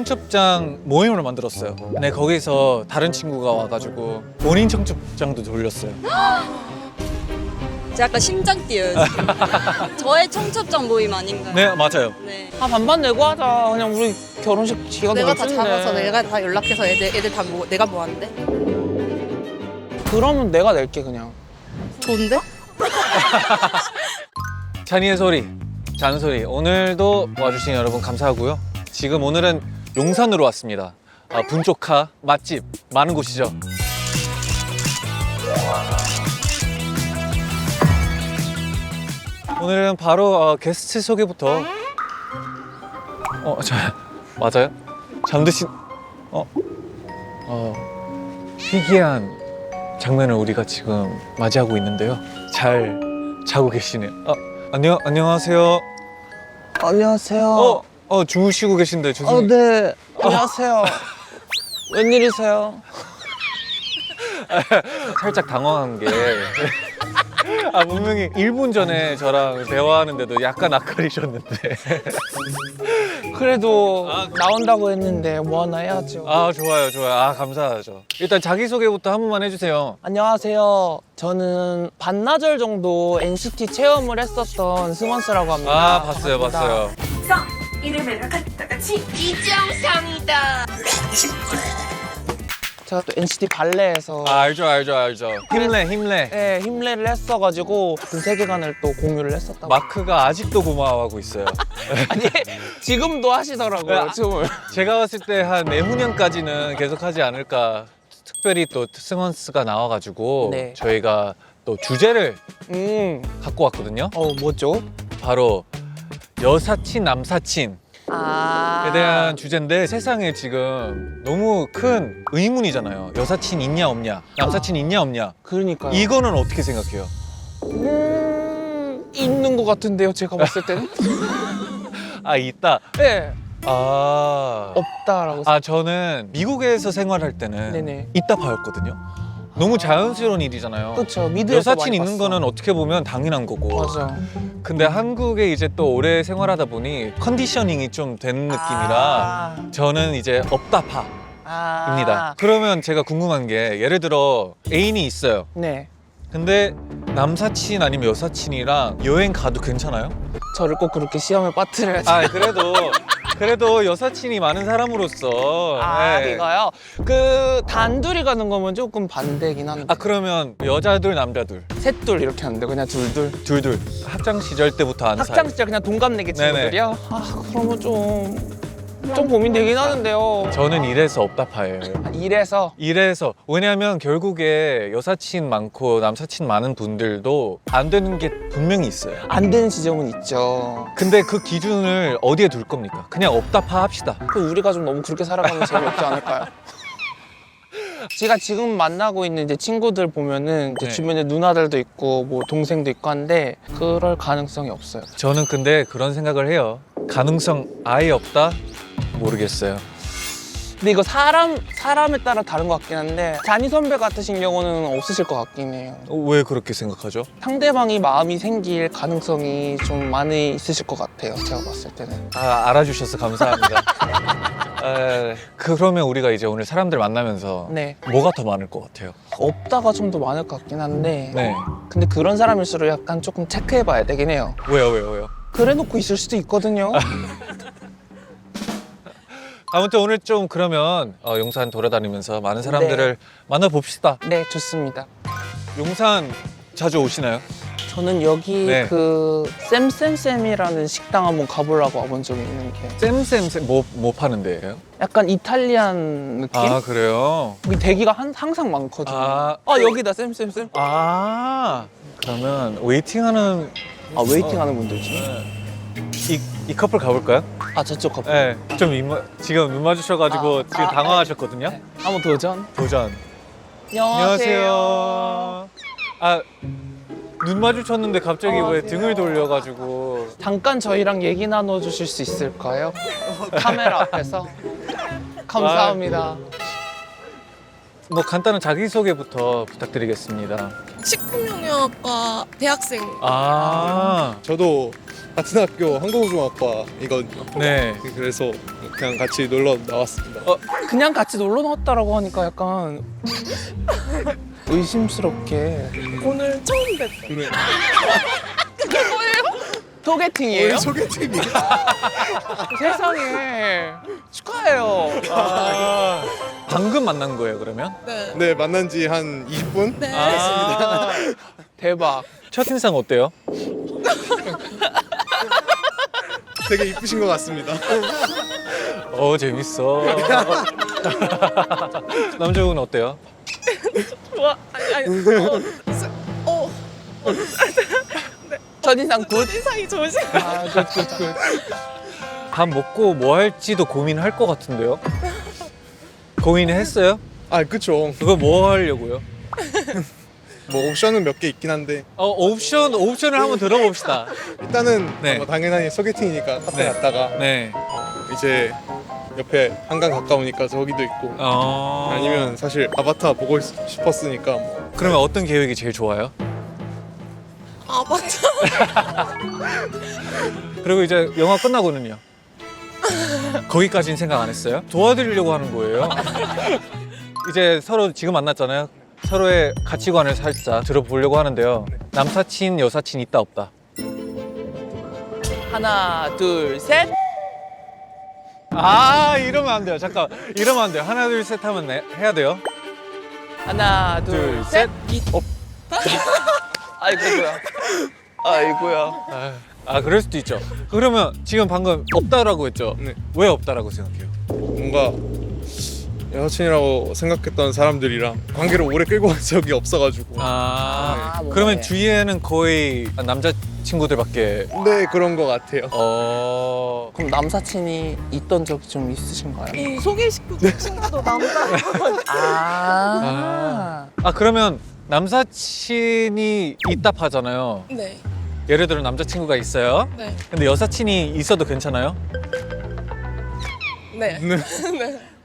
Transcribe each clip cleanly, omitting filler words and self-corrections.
청첩장 모임을 만들었어요. 네, 거기서 다른 친구가 와가지고 본인 청첩장도 돌렸어요. 제가 약간 심장 뛰어요 지금. 저의 청첩장 모임 아닌가요? 네, 맞아요. 네. 아 반반 내고 하자. 그냥 우리 결혼식 기간 내가 다 넘었는데. 잡아서 내가 다 연락해서 애들 다 내가 뭐 하는데? 그러면 내가 낼게 그냥. 좋은데? 찬이의 소리, 잔소리. 오늘도 와주신 여러분 감사하고요. 지금 오늘은 용산으로 왔습니다. 분초카 맛집 많은 곳이죠. 오늘은 바로 게스트 소개부터. 맞아요? 잠드신 희귀한 장면을 우리가 지금 맞이하고 있는데요. 잘 자고 계시네요. 안녕하세요. 안녕하세요. 주무시고 계신데 죄송해요. 네. 안녕하세요. 웬일이세요? 살짝 당황한 게 분명히 1분 전에 저랑 대화하는데도 약간 낯가리셨는데. 그래도 나온다고 했는데 뭐 하나 해야죠. 좋아요. 감사하죠. 일단 자기소개부터 한 번만 해주세요. 안녕하세요. 저는 반나절 정도 NCT 체험을 했었던 승원스라고 합니다. 봤어요. 이름을 갖다 같이 이정상이다. 제가 또 NCT 발레에서 알죠. 힘내. 네, 힘내를 했어가지고 그 세계관을 또 공유를 했었다고. 마크가 아직도 고마워하고 있어요. 아니 지금도 하시더라고요 춤을. 제가 봤을 때 한 내후년까지는 계속 하지 않을까. 특별히 또 승원스가 나와가지고 네. 저희가 또 주제를 갖고 왔거든요. 뭐죠? 바로 여사친, 남사친에 대한 주제인데 세상에 지금 너무 큰 의문이잖아요. 여사친 있냐 없냐, 남사친 있냐 없냐. 그러니까요. 이거는 어떻게 생각해요? 있는 것 같은데요, 제가 봤을 때는. 있다. 네, 없다라고. 없다라고. 저는 미국에서 생활할 때는 네네. 있다 봐였거든요. 너무 자연스러운 일이잖아요. 그렇죠. 미드에서 여사친 많이 있는 봤어. 거는 어떻게 보면 당연한 거고. 맞아. 근데 한국에 이제 또 오래 생활하다 보니 컨디셔닝이 좀 된 느낌이라 저는 이제 없다 파입니다. 그러면 제가 궁금한 게 예를 들어 애인이 있어요. 네. 근데 남사친 아니면 여사친이랑 여행 가도 괜찮아요? 저를 꼭 그렇게 시험에 빠뜨려야지. 그래도 여사친이 많은 사람으로서. 네. 이거요? 그 단둘이 가는 거면 조금 반대긴 한데. 그러면 여자둘 남자둘 셋둘 이렇게 하는데 그냥 둘둘. 학창 시절 때부터 아는 학창 사이. 시절 그냥 동갑내기 친구들이요? 그러면 좀 고민되긴 하는데요. 저는 이래서 없다 파예요. 이래서 왜냐하면 결국에 여사친 많고 남사친 많은 분들도 안 되는 게 분명히 있어요. 안 되는 지점은 있죠. 근데 그 기준을 어디에 둘 겁니까? 그냥 없다 파 합시다. 우리가 좀 너무 그렇게 살아가면 재미없지 않을까요? 제가 지금 만나고 있는 이제 친구들 보면은 이제 네. 주변에 누나들도 있고 뭐 동생도 있고 한데 그럴 가능성이 없어요. 저는 근데 그런 생각을 해요. 가능성 아예 없다? 모르겠어요. 근데 이거 사람에 따라 다른 것 같긴 한데 잔이 선배 같으신 경우는 없으실 것 같긴 해요. 왜 그렇게 생각하죠? 상대방이 마음이 생길 가능성이 좀 많이 있으실 것 같아요. 제가 봤을 때는. 알아주셔서 감사합니다. 그러면 우리가 이제 오늘 사람들 만나면서 네. 뭐가 더 많을 것 같아요? 없다가 좀 더 많을 것 같긴 한데 네. 근데 그런 사람일수록 약간 조금 체크해봐야 되긴 해요. 왜요? 그래놓고 있을 수도 있거든요. 아무튼 오늘 좀 그러면 용산 돌아다니면서 많은 사람들을 만나봅시다. 네, 좋습니다. 용산 자주 오시나요? 저는 여기 네. 그 쌤쌤쌤이라는 식당 한번 가보려고 와본 적이 있는데 쌤 뭐 파는 데예요? 약간 이탈리안 느낌? 그래요? 여기 대기가 항상 많거든요. 여기다 쌤쌤쌤. 그러면 웨이팅하는 웨이팅하는 분들이죠. 이 커플 가볼까요? 저쪽 커플. 네. 지금 눈 마주쳐가지고 지금 당황하셨거든요. 네. 한번 도전. 안녕하세요. 눈 마주쳤는데 갑자기 왜 안녕하세요. 등을 돌려가지고. 잠깐 저희랑 얘기 나눠주실 수 있을까요? 카메라 앞에서. 감사합니다. 뭐 간단한 자기소개부터 부탁드리겠습니다. 식품영양학과 대학생. 저도 같은 학교 한국중학과이거든요. 네. 그래서 그냥 같이 놀러 나왔습니다. 그냥 같이 놀러 나왔다라고 하니까 약간 의심스럽게. 오늘 처음 뵀어. 그래. 소개팅이에요? 소개팅이야? 세상에 축하해요. 방금 만난 거예요, 그러면? 네. 네, 만난 지 한 20분? 네. 아, 대박. 첫인상 어때요? 되게 이쁘신 것 같습니다. 재밌어. 남자분 어때요? 좋아. 첫인상 굿. 인상이 좋으시. 아, 굿. 밥 먹고 뭐 할지도 고민할 것 같은데요? 고민했어요? 아, 그쵸. 그거 뭐 하려고요? 뭐 옵션은 몇 개 있긴 한데 옵션을 한번 들어봅시다. 일단은 네. 뭐 당연히 소개팅이니까 카페 네. 갔다가 네. 이제 옆에 한강 가까우니까 저기도 있고 아니면 사실 아바타 보고 싶었으니까 뭐. 그러면 어떤 계획이 제일 좋아요? 아 맞아. 그리고 이제 영화 끝나고는요? 거기까지는 생각 안 했어요? 도와드리려고 하는 거예요. 이제 서로 지금 만났잖아요. 서로의 가치관을 살짝 들어보려고 하는데요. 남사친, 여사친 있다 없다? 하나, 둘, 셋. 이러면 안 돼요. 잠깐, 이러면 안 돼요. 하나, 둘, 셋 하면 해야 돼요. 하나, 둘, 둘, 셋. 셋. 아이고야. 아이고야. 그럴 수도 있죠. 그러면 지금 방금 없다라고 했죠? 네. 왜 없다라고 생각해요? 뭔가 여사친이라고 생각했던 사람들이랑 관계를 오래 끌고 간 적이 없어가지고 그러면 네. 주위에는 거의 남자친구들밖에 네, 그런 것 같아요. 그럼 남사친이 있던 적이 좀 있으신가요? 이 소개시켜 친구도 남자. 그러면 남사친이 있다 하잖아요. 네. 예를 들어 남자친구가 있어요. 네. 근데 여사친이 있어도 괜찮아요? 네. 네.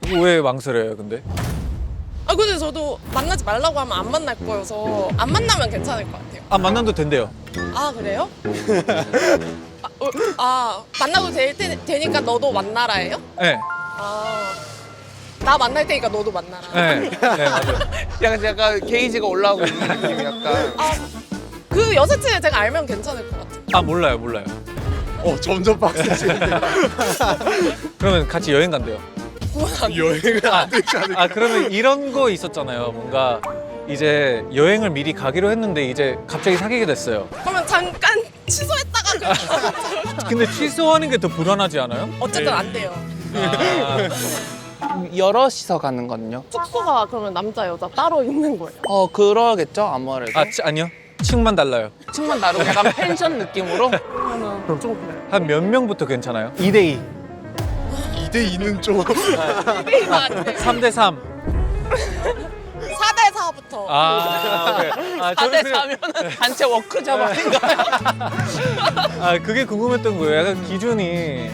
왜 망설여요, 근데? 아 근데 저도 만나지 말라고 하면 안 만날 거여서 안 만나면 괜찮을 것 같아요. 만나도 된대요. 아 그래요? 만나도 되니까 너도 만나라예요? 네. 나 만날 테니까 너도 만나라. 네. 네, 맞아요. 약간 게이지가 올라오고 있는 느낌 약간. 그 여사친을 제가 알면 괜찮을 것 같아요. 몰라요. 점점 빡세지는데 그러면 같이 여행 간대요. 여행을 안 되지 않을까? 그러면 이런 거 있었잖아요. 뭔가 이제 여행을 미리 가기로 했는데 이제 갑자기 사귀게 됐어요. 그러면 잠깐 취소했다가 근데 취소하는 게 더 불안하지 않아요? 어쨌든 안 돼요. 여럿이서 가는 거는요? 숙소가 그러면 남자 여자 따로 있는 거예요? 그러겠죠 아무래도. 아니요. 층만 달라요. 층만 다르고 약간 펜션 느낌으로. 그러면 좀 그래요. 한 몇 명부터 괜찮아요? 2대2, 2대2는 좀 3대3. 4대 4부터. 오케이. 4대 4면은 단체 워크숍 아닌가요? 그게 궁금했던 거예요. 약간 기준이.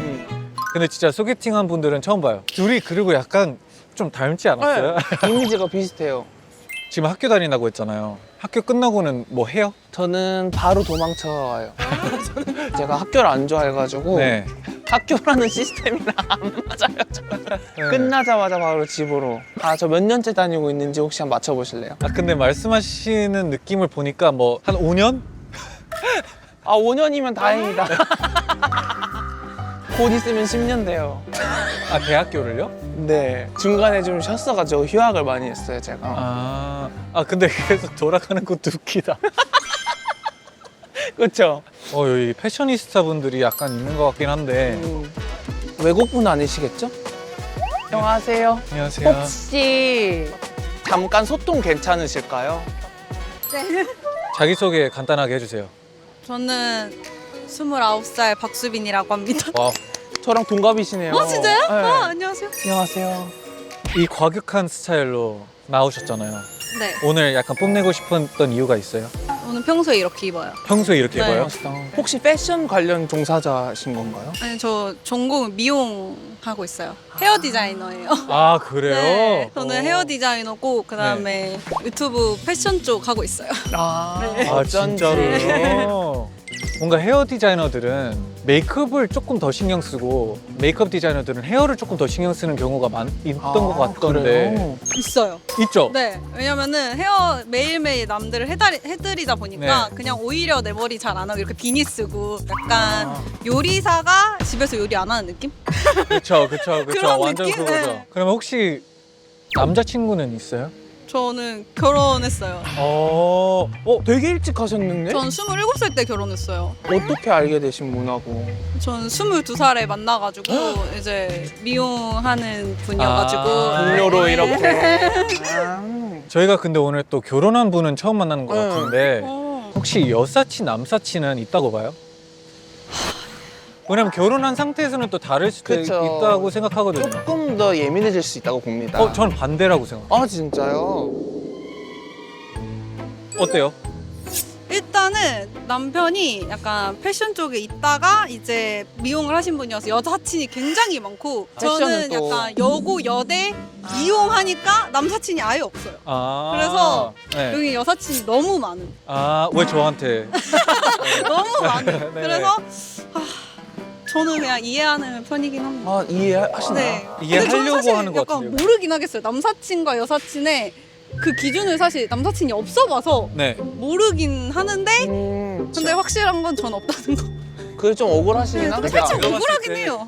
근데 진짜 소개팅한 분들은 처음 봐요. 둘이 그리고 약간 좀 닮지 않았어요? 이미지가 비슷해요. 지금 학교 다닌다고 했잖아요. 학교 끝나고는 뭐 해요? 저는 바로 도망쳐와요. 제가 학교를 안 좋아해가지고 네. 학교라는 시스템이랑 안 맞아요. 네. 끝나자마자 바로 집으로. 저 몇 년째 다니고 있는지 혹시 한번 맞춰보실래요? 근데 말씀하시는 느낌을 보니까 뭐 한 5년? 5년이면 다행이다. 곧 있으면 10년 돼요. 대학교를요? 네. 중간에 좀 쉬었어가지고 휴학을 많이 했어요, 제가. 근데 계속 돌아가는 것도 웃기다. 그렇죠? 여기 패셔니스타 분들이 약간 있는 것 같긴 한데. 외국분 아니시겠죠? 안녕하세요. 안녕하세요. 혹시 잠깐 소통 괜찮으실까요? 자기소개 간단하게 해주세요. 저는 29살 박수빈이라고 합니다. 와, 저랑 동갑이시네요. 진짜요? 네. 안녕하세요. 안녕하세요. 이 과격한 스타일로 나오셨잖아요. 네. 오늘 약간 뽐내고 싶었던 이유가 있어요? 저는 평소에 이렇게 입어요. 평소에 이렇게 네. 입어요? 멋있다. 혹시 패션 관련 종사자신 건가요? 아니 저 전공은 미용 하고 있어요. 헤어 디자이너예요. 그래요? 네. 저는 헤어 디자이너고 그다음에 유튜브 패션 쪽 하고 있어요. 어쩐지. 진짜로요? 뭔가 헤어 디자이너들은 메이크업을 조금 더 신경 쓰고 메이크업 디자이너들은 헤어를 조금 더 신경 쓰는 경우가 있던 것 같던데. 그래요? 있어요. 있죠? 네, 왜냐면은 헤어 매일매일 남들을 해드리다 보니까 네. 그냥 오히려 내 머리 잘 안 하고 이렇게 비니 쓰고 약간 요리사가 집에서 요리 안 하는 느낌? 그쵸. 그런 완전 느낌? 그거죠. 네. 그러면 혹시 남자친구는 있어요? 저는 결혼했어요. 되게 일찍 하셨는데? 전 27살 때 결혼했어요. 어떻게 알게 되신 분하고? 전 22살에 만나가지고 이제 미용하는 분이어가지고 동료로 이렇게. 저희가 근데 오늘 또 결혼한 분은 처음 만나는 것 네. 같은데 혹시 여사친, 남사친은 있다고 봐요? 왜냐면 결혼한 상태에서는 또 다를 수도 그쵸. 있다고 생각하거든요. 조금 더 예민해질 수 있다고 봅니다. 저는 반대라고 생각해요. 아 진짜요? 어때요? 일단은 남편이 약간 패션 쪽에 있다가 이제 미용을 하신 분이어서 여사친이 굉장히 많고 저는 패션은 또- 약간 여고 여대 이용하니까 남사친이 아예 없어요. 그래서 네. 여기 여사친이 너무 많은 왜 저한테? 너무 많은 네네. 그래서 저는 그냥 이해하는 편이긴 합니다. 아 이해하시나요? 네. 이해하려고 근데 저는 사실 하는 것 약간 같은데요. 모르긴 하겠어요. 남사친과 여사친의 그 기준을 사실 남사친이 없어봐서 네. 모르긴 하는데 근데 확실한 건 전 없다는 거. 그게 좀 억울하시긴 네, 하겠다. 살짝 들어봤을 억울하긴 때. 해요.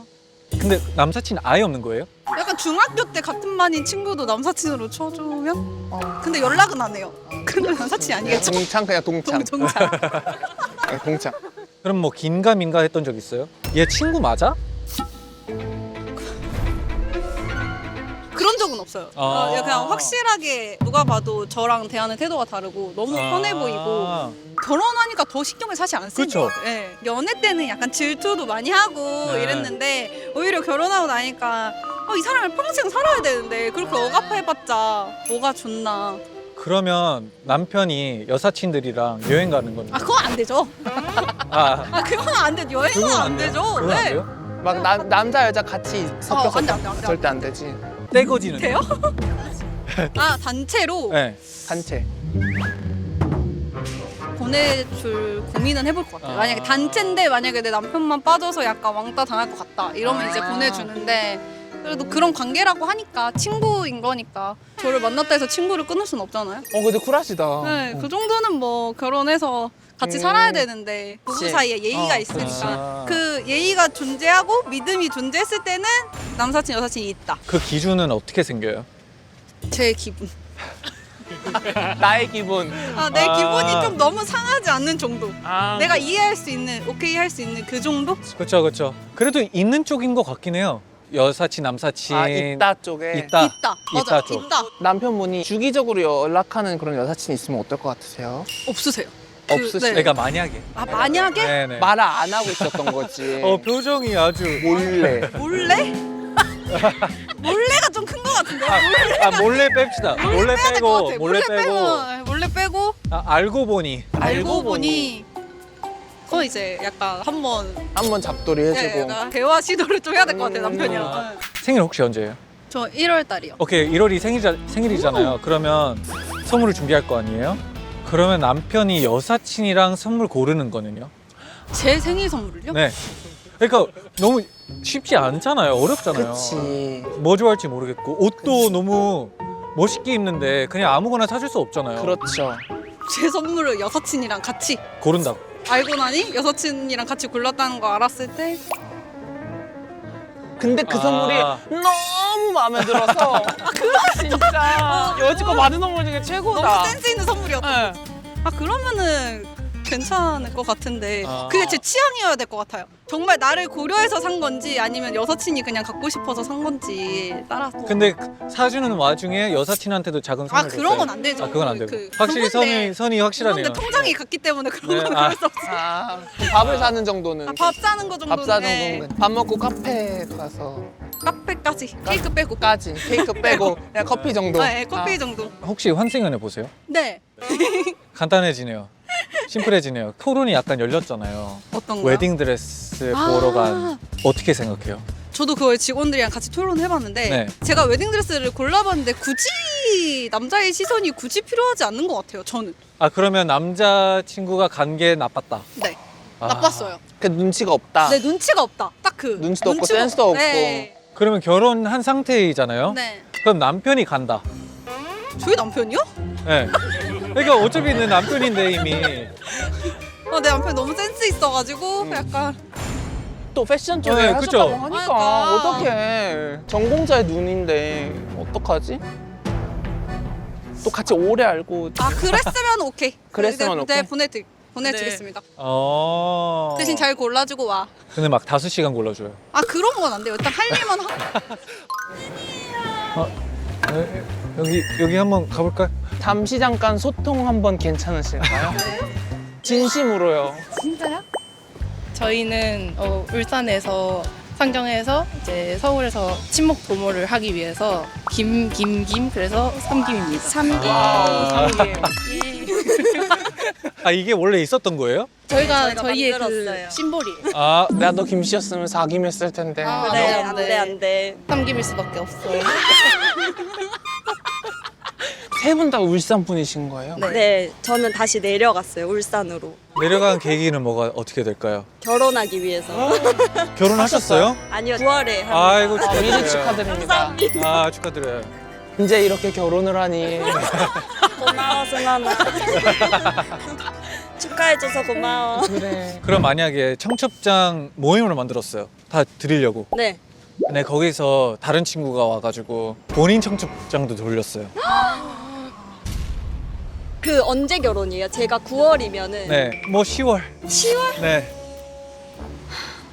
근데 남사친 아예 없는 거예요? 약간 중학교 때 같은 반인 친구도 남사친으로 쳐주면 근데 연락은 안 해요. 그러면 남사친이 아니겠죠? 동창 그냥 동창. 동창. 네, 동창. 그럼 뭐 긴가민가 했던 적 있어요? 얘 친구 맞아? 그런 적은 없어요. 그냥 확실하게 누가 봐도 저랑 대하는 태도가 다르고 너무 편해 보이고 결혼하니까 더 신경을 사실 안 쓰는 그쵸. 것 같아요. 예. 연애 때는 약간 질투도 많이 하고 네. 이랬는데 오히려 결혼하고 나니까 이 사람을 평생 살아야 되는데 그렇게 억압해봤자 뭐가 좋나. 그러면 남편이 여사친들이랑 여행 가는 건? 그건 안 되죠. 그건 안 되죠. 여행은 그건 안 되죠. 그건 안 돼요? 막 남자 여자 같이 섞여서 안 돼, 안 돼, 안 돼. 절대 안 되지. 떼거지는? 돼요? 단체로 네. 단체. 보내줄 고민은 해볼 것 같아요. 만약에 단체인데 만약에 내 남편만 빠져서 약간 왕따 당할 것 같다 이러면 이제 보내주는데 그래도 그런 관계라고 하니까 친구인 거니까 저를 만났다 해서 친구를 끊을 수는 없잖아요. 근데 쿨하시다. 네, 그 정도는 뭐 결혼해서 같이 살아야 되는데 부부 그치. 사이에 예의가 그치. 있으니까 그 예의가 존재하고 믿음이 존재했을 때는 남사친 여사친이 있다. 그 기준은 어떻게 생겨요? 제 기분. 나의 기분. 내 기분이 좀 너무 상하지 않는 정도. 아. 내가 이해할 수 있는, 오케이 할 수 있는 그 정도? 그렇죠. 그래도 있는 쪽인 것 같긴 해요. 여사친, 남사친. 있다 쪽에. 있다. 있다. 맞아. 쪽. 있다. 남편분이 주기적으로 연락하는 그런 여사친이 있으면 어떨 것 같으세요? 없으세요. 없으시죠? 네. 그러니까 만약에. 만약에 네네. 말을 안 하고 있었던 거지. 표정이 아주. 몰래. 몰래? 몰래가 좀 큰 것 같은데. 몰래 뺍시다. 몰래 빼야 될것 빼고, 같아. 몰래 빼고. 몰래 빼고 알고 보니. 알고 보니 그건 이제 약간 한번 한번 잡돌이 해주고. 약간 대화 시도를 좀 해야 될 것 같아요 남편이랑. 생일 혹시 언제예요? 저 1월 달이요. 오케이, 1월이 생일이잖아요. 그러면 선물을 준비할 거 아니에요? 그러면 남편이 여사친이랑 선물 고르는 거는요? 제 생일 선물을요? 네. 그러니까 너무 쉽지 않잖아요. 어렵잖아요. 그치. 뭐 좋아할지 모르겠고 옷도 너무 멋있게 입는데 그냥 아무거나 사줄 수 없잖아요. 그렇죠. 제 선물을 여사친이랑 같이 고른다고. 알고 나니 여사친이랑 같이 골랐다는 거 알았을 때 근데 그 선물이 너무 마음에 들어서 진짜 여지껏 받은 선물 중에 최고다. 너무 센스 있는 선물이었다. 네. 그러면은 괜찮을 것 같은데 아. 그게 제 취향이어야 될 것 같아요. 정말 나를 고려해서 산 건지 아니면 여사친이 그냥 갖고 싶어서 산 건지 따라서. 근데 사주는 와중에 여사친한테도 작은 선물 그런 건 안 되죠. 그건 안 되고. 그 확실히 부부인데 선이 확실하네요. 그런데 통장이 같기 때문에 그런 네, 건 아. 그럴 수 없어요. 그럼 밥을 사는 정도는. 밥 사는 거 정도는. 밥 사는 네. 정도는. 밥 먹고 카페 가서. 카페까지 케이크 빼고. 까지. 케이크 빼고 그냥 커피 정도. 네, 커피 정도. 혹시 환승연애 보세요? 네. 간단해지네요. 심플해지네요. 토론이 약간 열렸잖아요. 어떤 거? 웨딩 드레스 보러 간 어떻게 생각해요? 저도 그걸 직원들이랑 같이 토론을 해봤는데 네. 제가 웨딩드레스를 골라봤는데 굳이 남자의 시선이 굳이 필요하지 않는 것 같아요. 저는. 그러면 남자친구가 간 게 나빴다. 네. 나빴어요. 그 눈치가 없다. 내 눈치가 없다. 딱 그. 눈치도 없고 센스도 없고. 네. 그러면 결혼한 상태이잖아요. 네. 그럼 남편이 간다. 저희 남편이요? 네. 그러니까 어차피 내 남편인데 이미. 내 남편 너무 센스 있어가지고 약간 또 패션 쪽에 네, 하셨다고 그쵸? 하니까 그러니까. 어떡해. 전공자의 눈인데 어떡하지? 또 같이 오래 알고 그랬으면 오케이. 그랬으면 네, 오케이? 보내드리겠습니다. 대신 대신 잘 골라주고 와. 근데 막 5시간 골라줘요. 그런 건 안 돼요. 일단 할 일만 하고. 여기 한번 가볼까요? 잠시 잠깐 소통 한번 괜찮으실까요? 진심으로요. 진짜요? 저희는 울산에서 상경해서 이제 서울에서 친목 도모를 하기 위해서 김 그래서 삼김입니다. 삼김. 이게 원래 있었던 거예요? 저희의 만들었어요. 그 심볼이에요. 내가 너 김씨였으면 사김 했을 텐데. 네, 안 돼. 삼김일 수밖에 없어요. 세 분 다 울산 분이신 거예요? 네, 저는 다시 내려갔어요, 울산으로. 내려간 계기는 어떻게 될까요? 결혼하기 위해서. 결혼하셨어요? 아니요, 9월에 합니다. 아이고 미리 축하드립니다. 축하드려요. 이제 이렇게 결혼을 하니. 고마워, 승환아. 축하해줘서 고마워. 그래. 그럼 만약에 청첩장 모임을 만들었어요. 다 드리려고. 네. 근데 거기서 다른 친구가 와가지고 본인 청첩장도 돌렸어요. 그 언제 결혼이에요? 제가 9월이면은. 네, 뭐 10월. 10월? 네.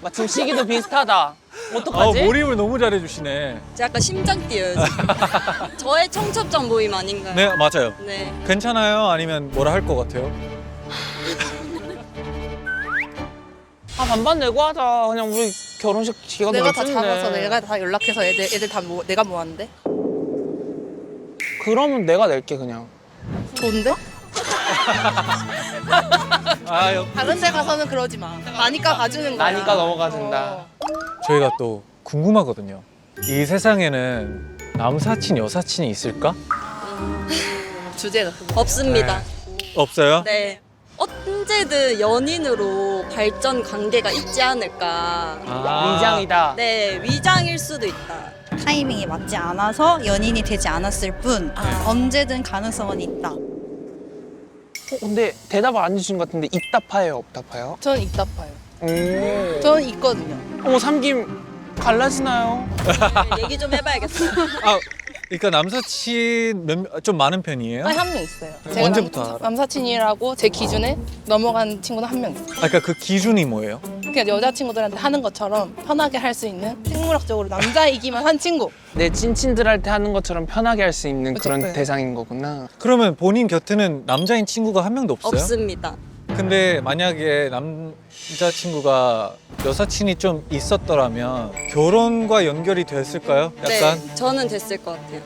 마침 시기도 비슷하다. 어떡하지? 몰입을 너무 잘해주시네. 제가 약간 심장 뛰어요, 지금. 저의 청첩장 모임 아닌가요? 네, 맞아요. 네. 괜찮아요? 아니면 뭐라 할 것 같아요? 반반 내고 하자. 그냥 우리 결혼식 기간 내가 다 늦은데. 잡아서 내가 다 연락해서 애들 다 내가 모았는데. 그러면 내가 낼게 그냥. 좋은데? 아유. 다른 데 가서는 그러지 마. 나니까 가주는 거야. 나니까 넘어가준다. 저희가 또 궁금하거든요. 이 세상에는 남사친, 여사친이 있을까? 주제가 그거. 없습니다. 없어요? 네. 언제든 연인으로 발전 관계가 있지 않을까. 위장이다. 네, 위장일 수도 있다. 타이밍이 맞지 않아서 연인이 되지 않았을 뿐 언제든 가능성은 있다. 근데 대답을 안 해주신 것 같은데 있다파예요, 없다파요? 전 입다파요. 오. 저는 있거든요. 삼김 갈라지나요? 네, 얘기 좀 해봐야겠어요. 그러니까 남사친 좀 많은 편이에요? 한 명 있어요. 언제부터 알아? 남사친이라고 제 기준에 넘어간 친구는 한 명 있어요. 그러니까 그 기준이 뭐예요? 그냥 여자친구들한테 하는 것처럼 편하게 할 수 있는 생물학적으로 남자이기만 한 친구. 내 친친들한테 하는 것처럼 편하게 할 수 있는 그쵸, 그런 네. 대상인 거구나. 그러면 본인 곁에는 남자인 친구가 한 명도 없어요? 없습니다. 근데 만약에 남자친구가 여사친이 좀 있었더라면 결혼과 연결이 됐을까요? 약간? 네, 저는 됐을 것 같아요.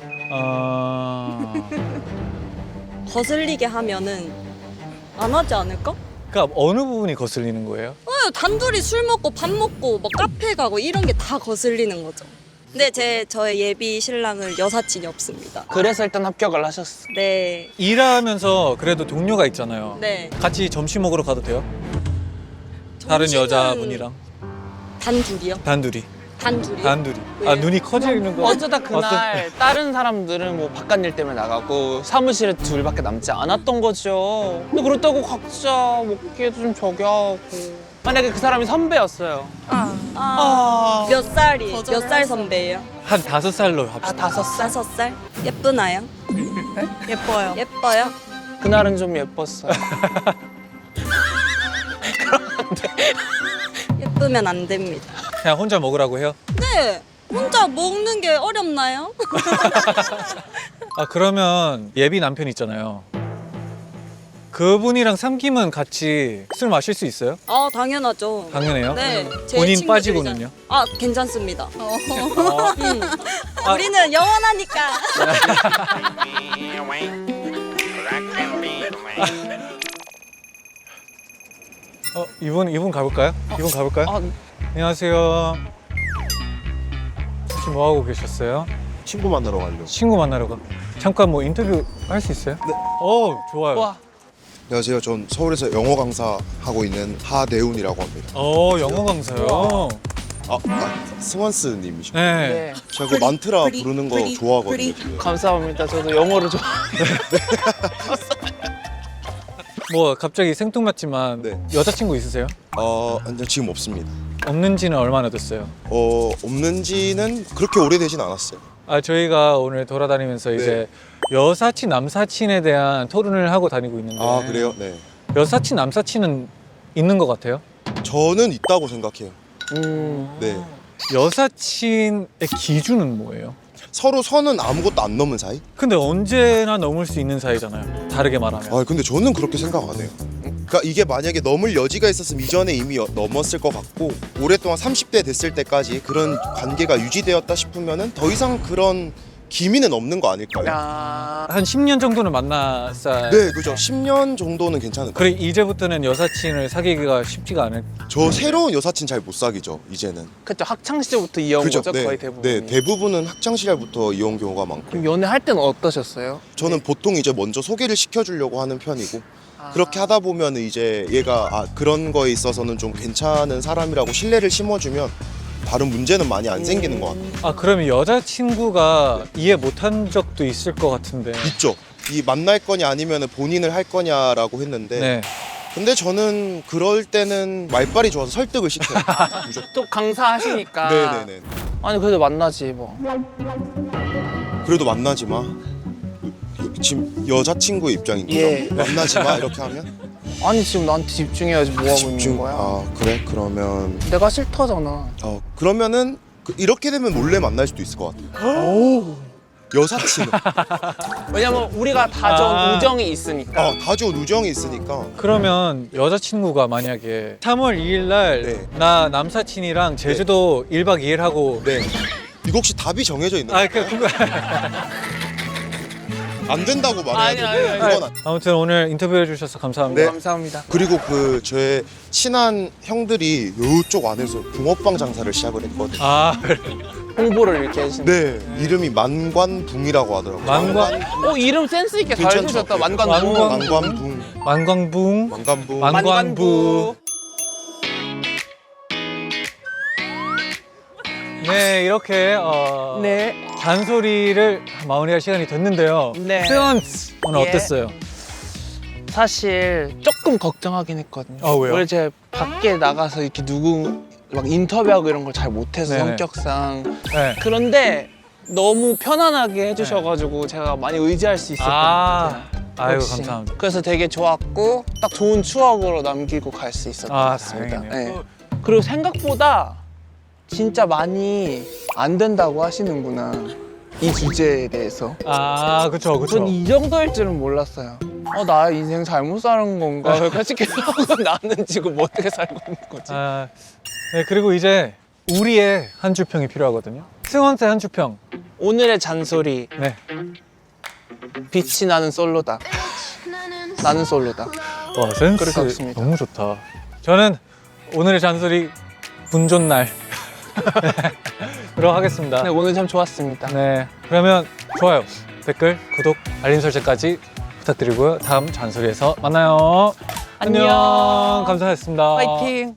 거슬리게 하면은 안 하지 않을까? 그러니까 어느 부분이 거슬리는 거예요? 단둘이 술 먹고 밥 먹고 뭐 카페 가고 이런 게 다 거슬리는 거죠. 근데 저의 예비 신랑은 여사친이 없습니다. 그래서 일단 합격을 하셨어. 네. 일하면서 그래도 동료가 있잖아요. 네. 같이 점심 먹으러 가도 돼요? 다른 점심은 여자분이랑 단둘이요? 단둘이. 단둘이요? 단둘이. 왜요? 눈이 커지는 거. 어쩌다 그날 다른 사람들은 뭐 바깥 일 때문에 나가고 사무실에 둘밖에 남지 않았던 거죠. 근데 그렇다고 각자 먹기에도 좀 저기 하고. 만약에 그 사람이 선배였어요. 몇 살이? 몇 살 선배예요? 한 5살로 합시다. 5살? 예쁘나요? 예뻐요. 예뻐요? 그날은 좀 예뻤어요. 예쁘면 안 됩니다. 그냥 혼자 먹으라고 해요? 네. 혼자 먹는 게 어렵나요? 그러면 예비 남편 있잖아요. 그분이랑 삼김은 같이 술 마실 수 있어요? 당연하죠. 당연해요? 네. 제 본인 친구들이잖아요. 빠지고는요? 괜찮습니다. 우리는 영원하니까. 이분 가볼까요? 이분 가볼까요? 아, 안녕하세요. 혹시 뭐 하고 계셨어요? 친구 만나러 가려고. 친구 만나러 가. 잠깐 뭐 인터뷰 할 수 있어요? 네. 좋아요. 와, 안녕하세요. 전 서울에서 영어 강사하고 있는 하대훈이라고 합니다. 영어 강사요. 승원스님이시죠? 네. 네. 제가 그 만트라 부르는 거 좋아하거든요. 지금. 감사합니다. 저도 영어를 좋아. 뭐 갑자기 생뚱맞지만 네. 여자친구 있으세요? 아니요, 지금 없습니다. 없는지는 얼마나 됐어요? 없는지는 그렇게 오래되진 않았어요. 저희가 오늘 돌아다니면서 이제 여사친, 남사친에 대한 토론을 하고 다니고 있는데. 아, 그래요? 네. 여사친, 남사친은 있는 것 같아요? 저는 있다고 생각해요. 네. 여사친의 기준은 뭐예요? 서로 선은 아무것도 안 넘은 사이? 근데 언제나 넘을 수 있는 사이잖아요. 다르게 말하면. 근데 저는 그렇게 생각 안 해요. 그러니까 이게 만약에 넘을 여지가 있었으면 이전에 이미 넘었을 것 같고, 오랫동안 30대 됐을 때까지 그런 관계가 유지되었다 싶으면은 더 이상 그런 기미는 없는 거 아닐까요? 한 10년 정도는 만났어요. 네, 그죠. 10년 정도는 괜찮을 거예요. 그래 이제부터는 여사친을 사귀기가 쉽지가 않을. 저 새로운 여사친 잘 못 사귀죠, 이제는. 그쵸, 학창 시절부터 이어온 그죠? 거죠, 거의 대부분. 네, 대부분은 학창 시절부터 이혼 경우가 많고. 그럼 연애할 때는 어떠셨어요? 저는 보통 이제 먼저 소개를 시켜주려고 하는 편이고, 그렇게 하다 보면 이제 얘가 그런 거에 있어서는 좀 괜찮은 사람이라고 신뢰를 심어주면 다른 문제는 많이 안 생기는 것 같아요. 그러면 여자친구가 이해 못한 적도 있을 것 같은데. 있죠. 이 만날 거냐 아니면 본인을 할 거냐라고 했는데, 네. 근데 저는 그럴 때는 말빨이 좋아서 설득을 시켜요. 무조건. 또 강사하시니까. 네네네. 아니 그래도 만나지 뭐. 그래도 만나지 마. 지금 여자친구의 입장인 거죠? 예. 만나지 마 이렇게 하면? 아니 지금 나한테 집중해야지 뭐 하고 있는 거야? 그래? 그러면 내가 싫다잖아. 그러면은 이렇게 되면 몰래 만날 수도 있을 것 같아요. 여사친은 왜냐면 우리가 다져온 우정이 있으니까. 다져온 우정이 있으니까. 그러면 여자친구가 만약에 3월 2일 날 나 네. 남사친이랑 제주도 1박 2일 하고. 네. 이거 혹시 답이 정해져 있는 거예요? 그거. 안 된다고 말해야 돼. 그건 아무튼 오늘 인터뷰해 주셔서 감사합니다. 네. 감사합니다. 그리고 제 친한 형들이 이쪽 안에서 붕어빵 장사를 시작을 했거든요. 그래. 홍보를 이렇게 해주시는. 네, 이름이 만관붕이라고 하더라고요. 만관? 이름 센스 있게 잘 괜찮죠? 주셨다. 만관부. 만관붕. 만광붕. 만관붕. 만관부. 네, 이렇게 네. 잔소리를 마무리할 시간이 됐는데요. 네. 스원스 오늘 예. 어땠어요? 사실 조금 걱정하긴 했거든요. 왜요? 원래 제가 밖에 나가서 이렇게 누구 막 인터뷰하고 이런 걸 잘 못해서 네네. 성격상. 네. 그런데 너무 편안하게 해주셔가지고 제가 많이 의지할 수 있었던 것 같아요. 아이고 역시. 감사합니다. 그래서 되게 좋았고 딱 좋은 추억으로 남기고 갈 수 있었던 것 같습니다. 다행이네요. 네. 그리고 생각보다 진짜 많이 안 된다고 하시는구나, 이 주제에 대해서. 그쵸. 전 이 정도일 줄은 몰랐어요. 나 인생 잘못 사는 건가? 솔직히 하고 나는 지금 어떻게 살고 있는 거지? 네, 그리고 이제 우리의 한 주평이 필요하거든요. 승원의 한 주평. 오늘의 잔소리. 네. 빛이 나는 솔로다. 나는 솔로다. 와, 센스 그럴 것 같습니다. 너무 좋다. 저는 오늘의 잔소리 분존날 그러 하겠습니다. 네, 오늘 참 좋았습니다. 네, 그러면 좋아요, 댓글, 구독, 알림 설정까지 부탁드리고요. 다음 잔소리에서 만나요. 안녕. 감사했습니다. 파이팅.